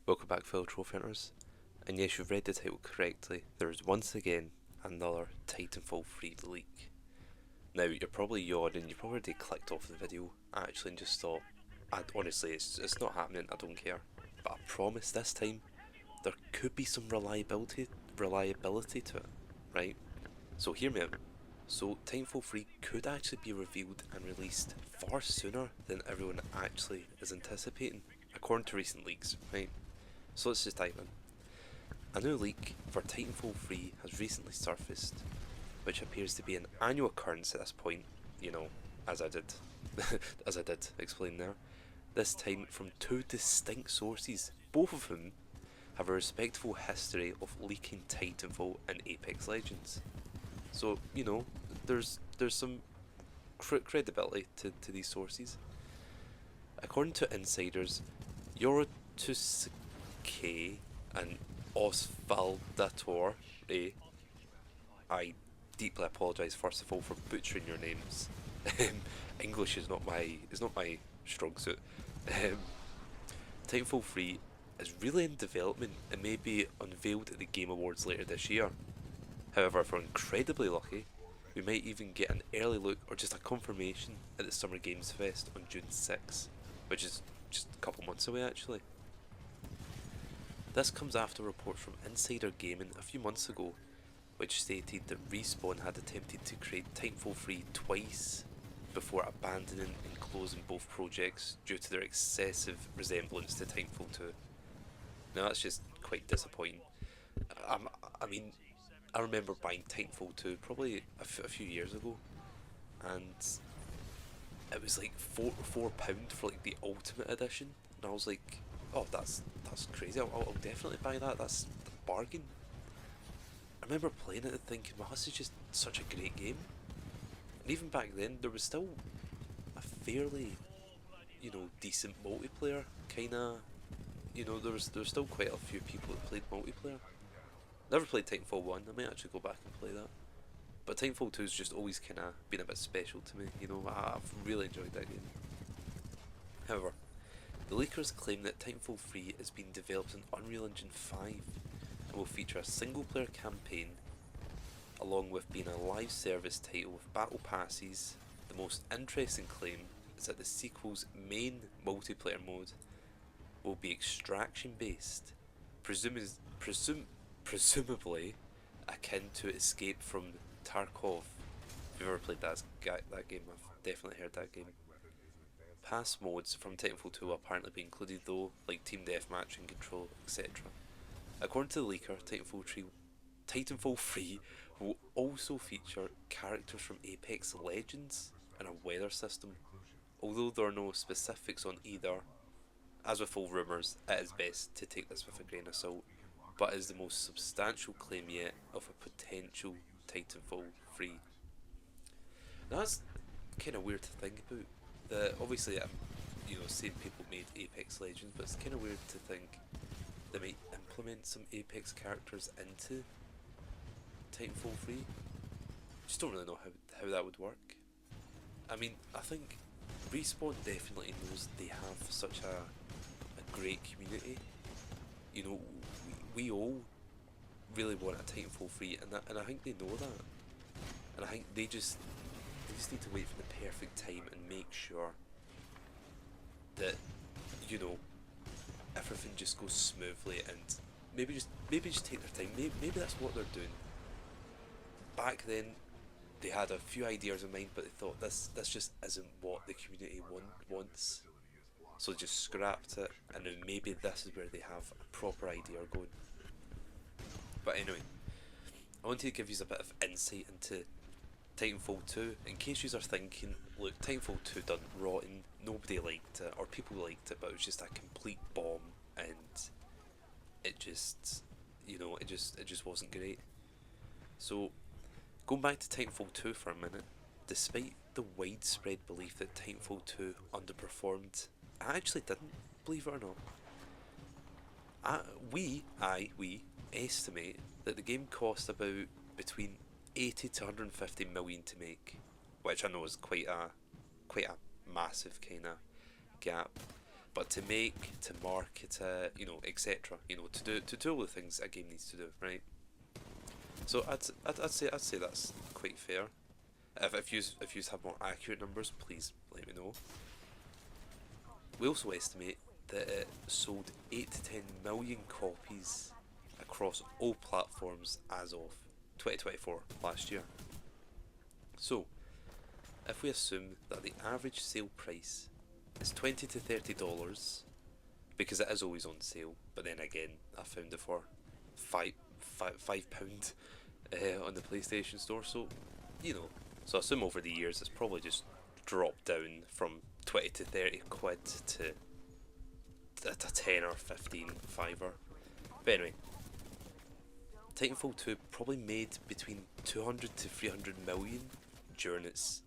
Welcome back, fellow trophy hunters. And yes, you've read the title correctly. There is once again another Titanfall free leak. Now, you're probably yawning, you've already clicked off the video actually and just thought, honestly, it's not happening, I don't care. But I promise this time, there could be some reliability to it, right? So hear me out. So Titanfall 3 could actually be revealed and released far sooner than everyone actually is anticipating, according to recent leaks, right? So let's just dive in. A new leak for Titanfall 3 has recently surfaced, which appears to be an annual occurrence at this point, you know, as I did as I did explain there. This time from two distinct sources, both of whom have a respectable history of leaking Titanfall and Apex Legends. So, you know, there's some credibility to these sources. According to insiders, Yorotusuke and Osvaldator, I deeply apologise first of all for butchering your names. English is not my strong suit. Um, Titanfall 3 is really in development and may be unveiled at the Game Awards later this year. However, if we're incredibly lucky, we might even get an early look or just a confirmation at the Summer Games Fest on June 6th, which is just a couple months away actually. This comes after reports from Insider Gaming a few months ago, which stated that Respawn had attempted to create Titanfall 3 twice before abandoning and closing both projects due to their excessive resemblance to Titanfall 2. Now that's just quite disappointing. I mean, I remember buying Titanfall 2 probably a few years ago, and it was like £4 for like the Ultimate Edition, and I was like, oh, that's crazy. I'll definitely buy that. That's a bargain. I remember playing it and thinking, wow, this is just such a great game. And even back then, there was still a fairly, decent multiplayer kind of. There was still quite a few people that played multiplayer. Never played Titanfall 1. I might actually go back and play that. But Titanfall 2 has just always kind of been a bit special to me. I've really enjoyed that game. However, the leakers claim that Titanfall 3 is being developed in Unreal Engine 5 and will feature a single player campaign along with being a live service title with battle passes. The most interesting claim is that the sequel's main multiplayer mode will be extraction based, presumably akin to Escape from Tarkov. If you've ever played that game, I've definitely heard that game. Past modes from Titanfall 2 will apparently be included though, like Team Deathmatch and Control, etc. According to the leaker, Titanfall 3 will also feature characters from Apex Legends and a weather system. Although there are no specifics on either, as with all rumours, it is best to take this with a grain of salt, but is the most substantial claim yet of a potential Titanfall 3. Now that's kind of weird to think about. Obviously I'm, saying people made Apex Legends, but it's kind of weird to think they might implement some Apex characters into Titanfall 3. Just don't really know how that would work. I mean, I think Respawn definitely knows they have such a great community. We all really want a Titanfall 3, and I think they know that. And I think they just need to wait for the perfect time and make sure that, everything just goes smoothly, and maybe just take their time. Maybe that's what they're doing. Back then, they had a few ideas in mind, but they thought this just isn't what the community wants. So they just scrapped it, and then maybe this is where they have a proper idea going. But anyway, I wanted to give you a bit of insight into Titanfall 2, in case you are thinking, look, Titanfall 2 done rotten, nobody liked it, or people liked it, but it was just a complete bomb, and it just, it just wasn't great. So, going back to Titanfall 2 for a minute, despite the widespread belief that Titanfall 2 underperformed, I actually didn't, believe it or not. We estimate that the game cost about between 80 to 150 million to make, which I know is quite a massive kind of gap. but to make, to market it, you know, etc. You know, to do all the things a game needs to do, right? So I'd say that's quite fair. If you have more accurate numbers, please let me know. We also estimate that it sold 8 to 10 million copies across all platforms as of 2024, last year. So, if we assume that the average sale price is $20 to $30, because it is always on sale, but then again, I found it for £5 on the PlayStation Store, so, you know, so I assume over the years it's probably just dropped down from 20 to 30 quid to a 10 or 15 fiver. But anyway, Titanfall 2 probably made between 200 to 300 million during its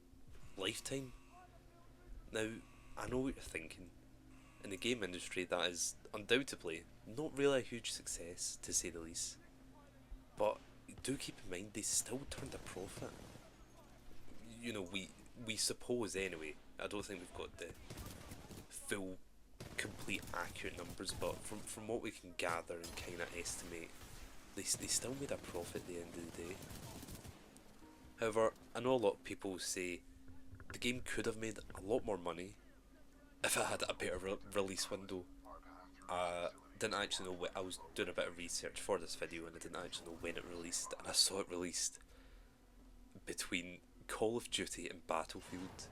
lifetime. Now, I know what you're thinking. In the game industry, that is undoubtedly not really a huge success, to say the least. But do keep in mind, they still turned a profit. You know, we suppose anyway. I don't think we've got the full, complete, accurate numbers, but from what we can gather and kind of estimate, they still made a profit at the end of the day. However, I know a lot of people say the game could have made a lot more money if it had a better release window. Didn't actually know I was doing a bit of research for this video and I didn't actually know when it released, and I saw it released between Call of Duty and Battlefield,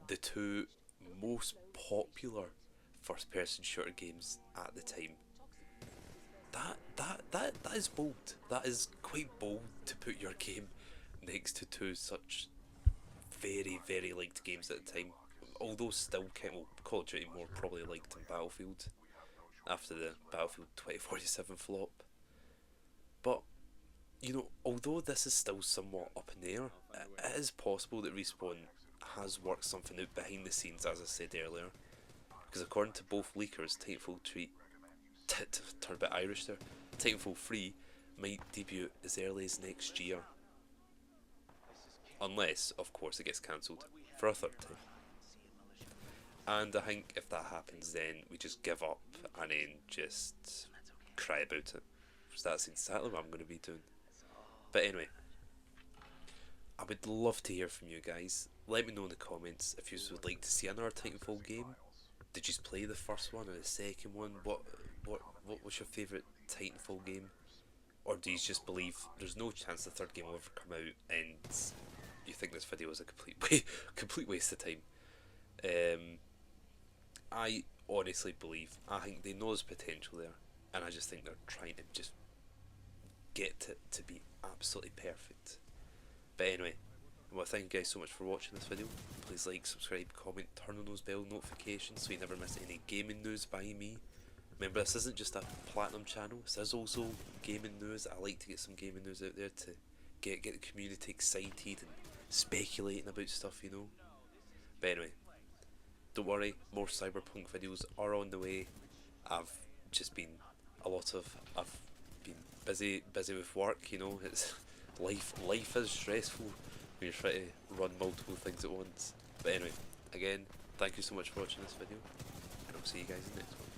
the two most popular first-person shooter games at the time. That is bold. That is quite bold to put your game next to two such very, very liked games at the time. Although still kind of Call of Duty more probably liked than Battlefield after the Battlefield 2047 flop. But you know, although this is still somewhat up in the air, it is possible that Respawn has worked something out behind the scenes, as I said earlier. Because according to both leakers, Titanfall 3, turn a bit Irish there, Titanfall 3 might debut as early as next year. Unless, of course, it gets cancelled for a third time. And I think if that happens, then we just give up and then just cry about it. Because that's exactly what I'm going to be doing. But anyway, I would love to hear from you guys. Let me know in the comments if you would like to see another Titanfall game. Did you play the first one or the second one? What was your favourite Titanfall game? Or do you just believe there's no chance the third game will ever come out and you think this video is a complete waste of time? I honestly believe, I think they know there's potential there, and I just think they're trying to just get it to be absolutely perfect. But anyway, well, thank you guys so much for watching this video. Please like, subscribe, comment, turn on those bell notifications so you never miss any gaming news by me. Remember, this isn't just a platinum channel, this is also gaming news. I like to get some gaming news out there to get the community excited and speculating about stuff, you know. But anyway, don't worry, more Cyberpunk videos are on the way. I've been busy with work, you know. It's life is stressful when you're trying to run multiple things at once. But anyway, again, thank you so much for watching this video, and I'll see you guys in the next one.